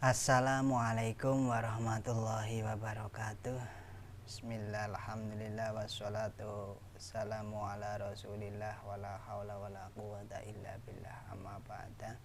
Assalamualaikum warahmatullahi wabarakatuh. Bismillah, alhamdulillah, wassalatu wassalamu ala rasulillah, wala hawla wala quwata illa billah, amma ba'da.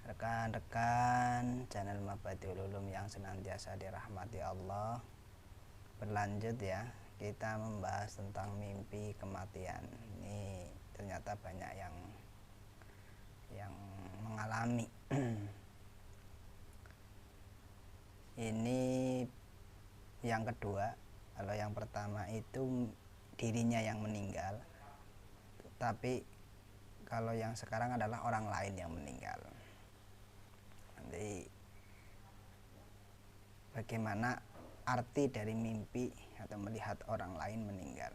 Rekan-rekan channel Mabadiul Ulum yang senantiasa dirahmati Allah, berlanjut ya, kita membahas tentang mimpi kematian. Ini ternyata banyak yang mengalami. Ini yang kedua. Kalau yang pertama itu dirinya yang meninggal, tapi kalau yang sekarang adalah orang lain yang meninggal. Jadi bagaimana arti dari mimpi atau melihat orang lain meninggal?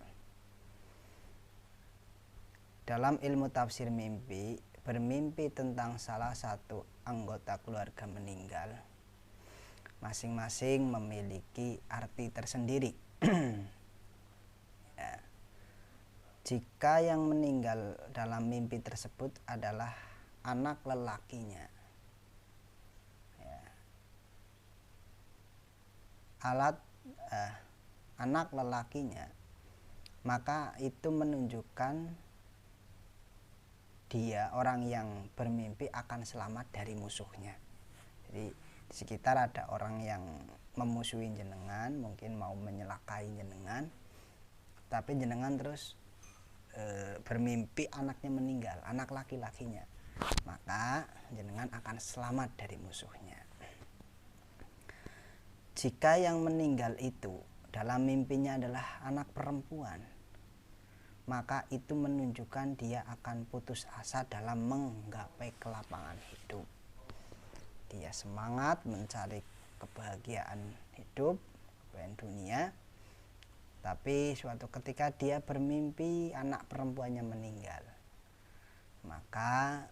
Dalam ilmu tafsir mimpi, bermimpi tentang salah satu anggota keluarga meninggal masing-masing memiliki arti tersendiri. Ya. Jika yang meninggal dalam mimpi tersebut adalah anak lelakinya, ya, anak lelakinya, maka itu menunjukkan dia, orang yang bermimpi, akan selamat dari musuhnya. Jadi di sekitar ada orang yang memusuhi jenengan, mungkin mau menyelakai jenengan, tapi jenengan terus bermimpi anaknya meninggal, anak laki-lakinya, maka jenengan akan selamat dari musuhnya. Jika yang meninggal itu dalam mimpinya adalah anak perempuan, maka itu menunjukkan dia akan putus asa dalam menggapai kelapangan hidup. Dia semangat mencari kebahagiaan hidup, kebahagiaan dunia, tapi suatu ketika dia bermimpi anak perempuannya meninggal, maka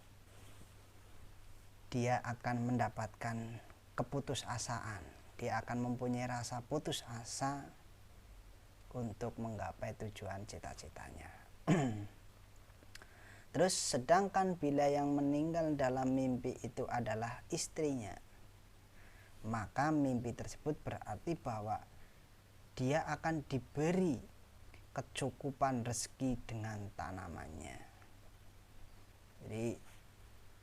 dia akan mendapatkan keputusasaan. Dia akan mempunyai rasa putus asa untuk menggapai tujuan cita-citanya. Terus sedangkan bila yang meninggal dalam mimpi itu adalah istrinya, maka mimpi tersebut berarti bahwa dia akan diberi kecukupan rezeki dengan tanamannya. Jadi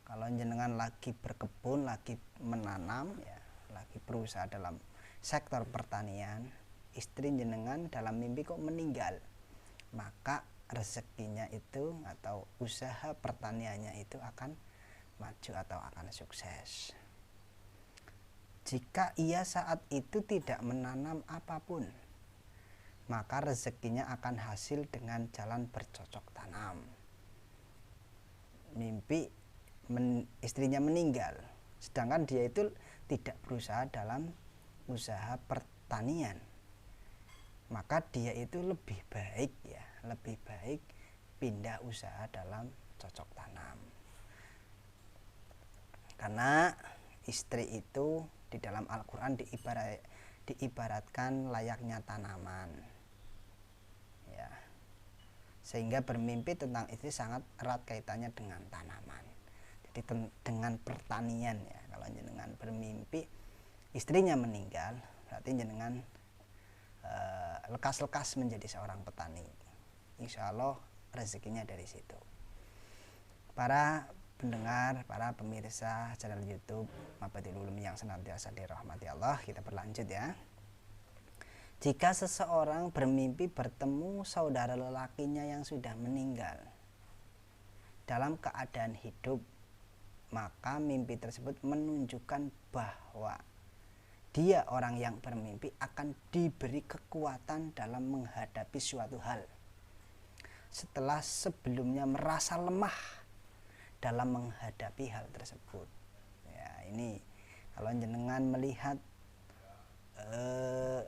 kalau jenengan lagi berkebun, lagi menanam, ya, lagi berusaha dalam sektor pertanian, istri jenengan dalam mimpi kok meninggal, maka rezekinya itu atau usaha pertaniannya itu akan maju atau akan sukses. Jika ia saat itu tidak menanam apapun, maka rezekinya akan hasil dengan jalan bercocok tanam. Mimpi istrinya meninggal, sedangkan dia itu tidak berusaha dalam usaha pertanian, maka dia itu lebih baik pindah usaha dalam cocok tanam. Karena istri itu di dalam Al-Quran diibaratkan layaknya tanaman, ya, sehingga bermimpi tentang istri sangat erat kaitannya dengan tanaman. Jadi dengan pertanian, ya, kalau jenengan bermimpi istrinya meninggal, berarti jenengan lekas-lekas menjadi seorang petani. Insya Allah rezekinya dari situ. Para pendengar, para pemirsa channel YouTube Mabadiul Ulum yang senantiasa dirahmati Allah, kita berlanjut ya. Jika seseorang bermimpi bertemu saudara lelakinya yang sudah meninggal dalam keadaan hidup, maka mimpi tersebut menunjukkan bahwa dia, orang yang bermimpi, akan diberi kekuatan dalam menghadapi suatu hal setelah sebelumnya merasa lemah dalam menghadapi hal tersebut. Ya, ini kalau jenengan melihat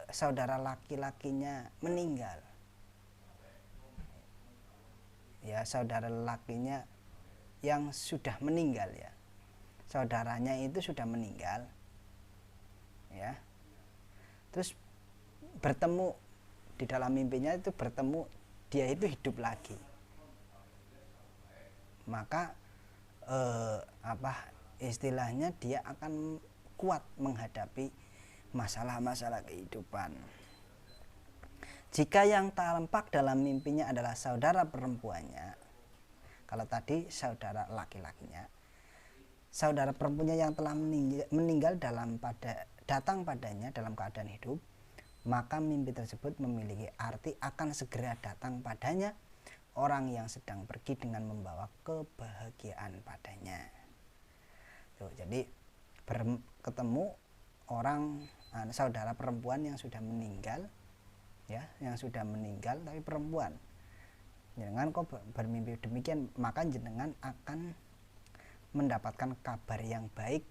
saudara laki-lakinya meninggal, ya, saudara lelakinya yang sudah meninggal, ya, saudaranya itu sudah meninggal, ya, terus bertemu di dalam mimpinya itu, bertemu dia itu hidup lagi, maka istilahnya dia akan kuat menghadapi masalah-masalah kehidupan. Jika yang tampak dalam mimpinya adalah saudara perempuannya, kalau tadi saudara laki-lakinya, saudara perempuannya yang telah meninggal datang padanya dalam keadaan hidup, maka mimpi tersebut memiliki arti akan segera datang padanya orang yang sedang pergi dengan membawa kebahagiaan padanya. Tuh, jadi ketemu orang saudara perempuan yang sudah meninggal, ya, yang sudah meninggal tapi perempuan. Jenengan kok bermimpi demikian, maka jenengan akan mendapatkan kabar yang baik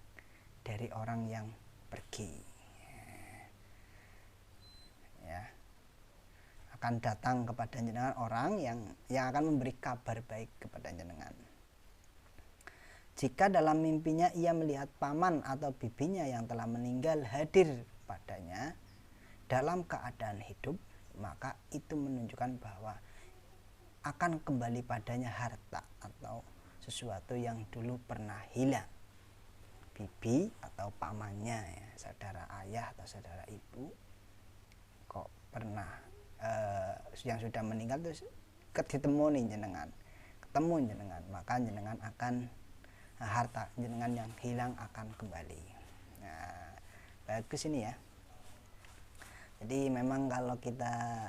dari orang yang pergi. Ya. Akan datang kepada jenengan orang yang akan memberi kabar baik kepada jenengan. Jika dalam mimpinya ia melihat paman atau bibinya yang telah meninggal hadir padanya dalam keadaan hidup, maka itu menunjukkan bahwa akan kembali padanya harta atau sesuatu yang dulu pernah hilang. Bibi atau pamannya, ya, saudara ayah atau saudara ibu, kok pernah yang sudah meninggal terus ketemu nih jenengan, maka jenengan akan harta jenengan yang hilang akan kembali. Nah, bagus ini ya. Jadi memang kalau kita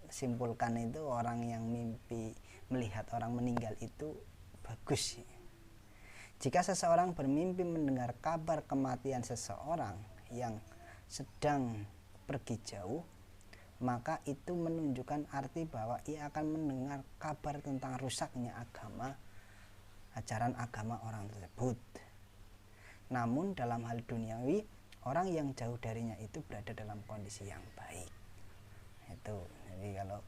simpulkan itu, orang yang mimpi melihat orang meninggal itu bagus. Jika seseorang bermimpi mendengar kabar kematian seseorang yang sedang pergi jauh, maka itu menunjukkan arti bahwa ia akan mendengar kabar tentang rusaknya agama, ajaran agama orang tersebut. Namun dalam hal duniawi, orang yang jauh darinya itu berada dalam kondisi yang baik. Itu. Jadi kalau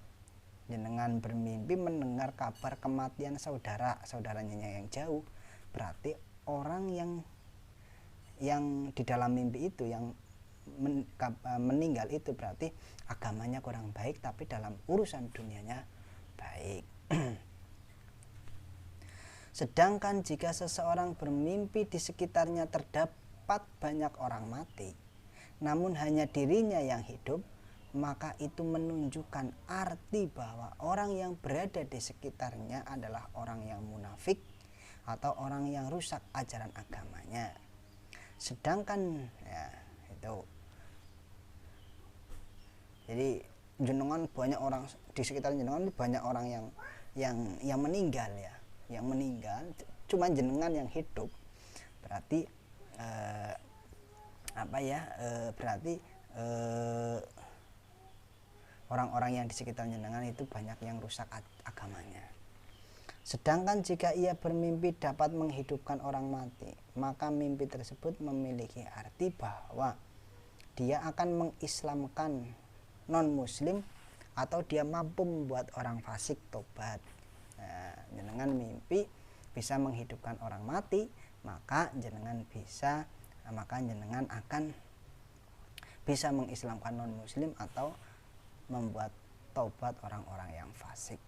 jenengan bermimpi mendengar kabar kematian saudaranya yang jauh, berarti orang yang di dalam mimpi itu yang meninggal itu berarti agamanya kurang baik, tapi dalam urusan dunianya baik. Sedangkan jika seseorang bermimpi di sekitarnya terdapat banyak orang mati, namun hanya dirinya yang hidup, maka itu menunjukkan arti bahwa orang yang berada di sekitarnya adalah orang yang munafik atau orang yang rusak ajaran agamanya. Sedangkan ya itu, jadi jenengan banyak orang di sekitar jenengan, banyak orang yang meninggal, ya, yang meninggal, cuma jenengan yang hidup, berarti berarti orang-orang yang di sekitar jenengan itu banyak yang rusak agamanya. Sedangkan jika ia bermimpi dapat menghidupkan orang mati, maka mimpi tersebut memiliki arti bahwa dia akan mengislamkan non-muslim atau dia mampu membuat orang fasik tobat. Nah, jenengan mimpi bisa menghidupkan orang mati, maka jenengan akan bisa mengislamkan non-muslim atau membuat taubat orang-orang yang fasik.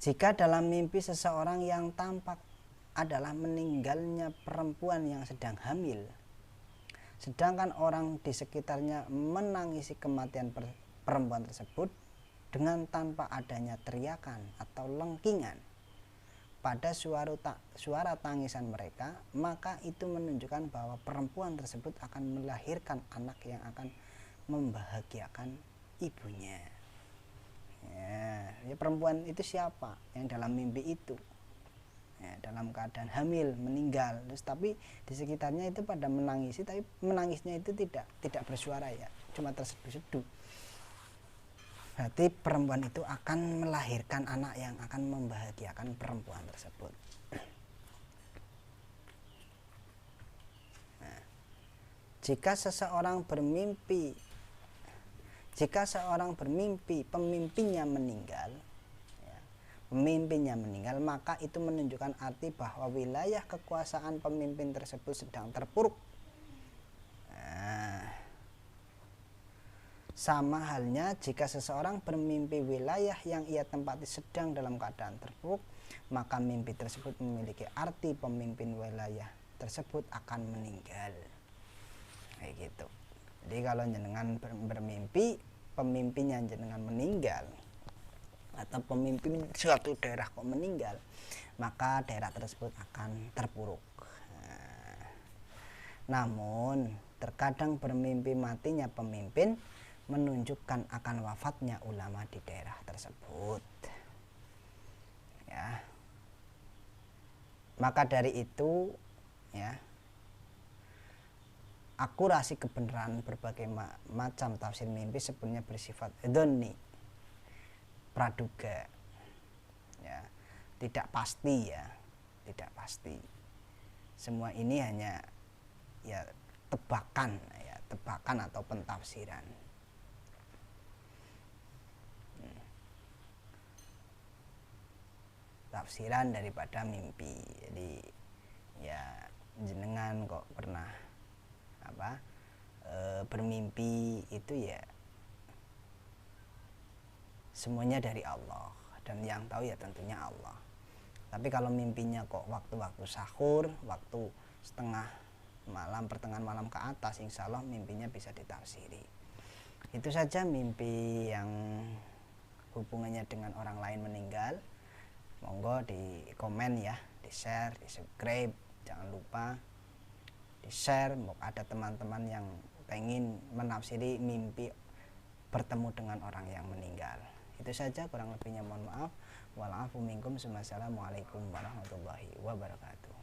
Jika dalam mimpi seseorang yang tampak adalah meninggalnya perempuan yang sedang hamil, sedangkan orang di sekitarnya menangisi kematian perempuan tersebut dengan tanpa adanya teriakan atau lengkingan pada suara tangisan mereka, maka itu menunjukkan bahwa perempuan tersebut akan melahirkan anak yang akan membahagiakan ibunya. Ya, perempuan itu siapa? Yang dalam mimpi itu, ya, dalam keadaan hamil, meninggal, terus tapi di sekitarnya itu pada menangisi, tapi menangisnya itu tidak bersuara, ya, cuma terseduh-seduh. Berarti perempuan itu akan melahirkan anak yang akan membahagiakan perempuan tersebut. Nah, jika seorang bermimpi pemimpinnya meninggal, ya, maka itu menunjukkan arti bahwa wilayah kekuasaan pemimpin tersebut sedang terpuruk. Nah, sama halnya jika seseorang bermimpi wilayah yang ia tempati sedang dalam keadaan terpuruk, maka mimpi tersebut memiliki arti pemimpin wilayah tersebut akan meninggal, kayak gitu. Jadi kalau jenengan bermimpi pemimpinnya jenengan meninggal atau pemimpin suatu daerah kok meninggal, maka daerah tersebut akan terpuruk. Namun terkadang bermimpi matinya pemimpin menunjukkan akan wafatnya ulama di daerah tersebut, ya. Maka dari itu, ya, akurasi kebenaran berbagai macam tafsir mimpi sebenarnya bersifat dzanni, praduga, ya, tidak pasti, ya, tidak pasti. Semua ini hanya ya tebakan, ya, tebakan atau pentafsiran. Tafsiran daripada mimpi. Jadi ya jenengan kok pernah bermimpi itu ya semuanya dari Allah, dan yang tahu ya tentunya Allah. Tapi kalau mimpinya kok waktu-waktu sahur, waktu setengah malam, pertengahan malam ke atas, insya Allah mimpinya bisa ditafsiri. Itu saja mimpi yang hubungannya dengan orang lain meninggal. Monggo di komen ya, di share, di subscribe, jangan lupa di share. Ada teman-teman yang pengen menafsiri mimpi bertemu dengan orang yang meninggal. Itu saja, kurang lebihnya mohon maaf. Wa'alaikum warahmatullahi wabarakatuh.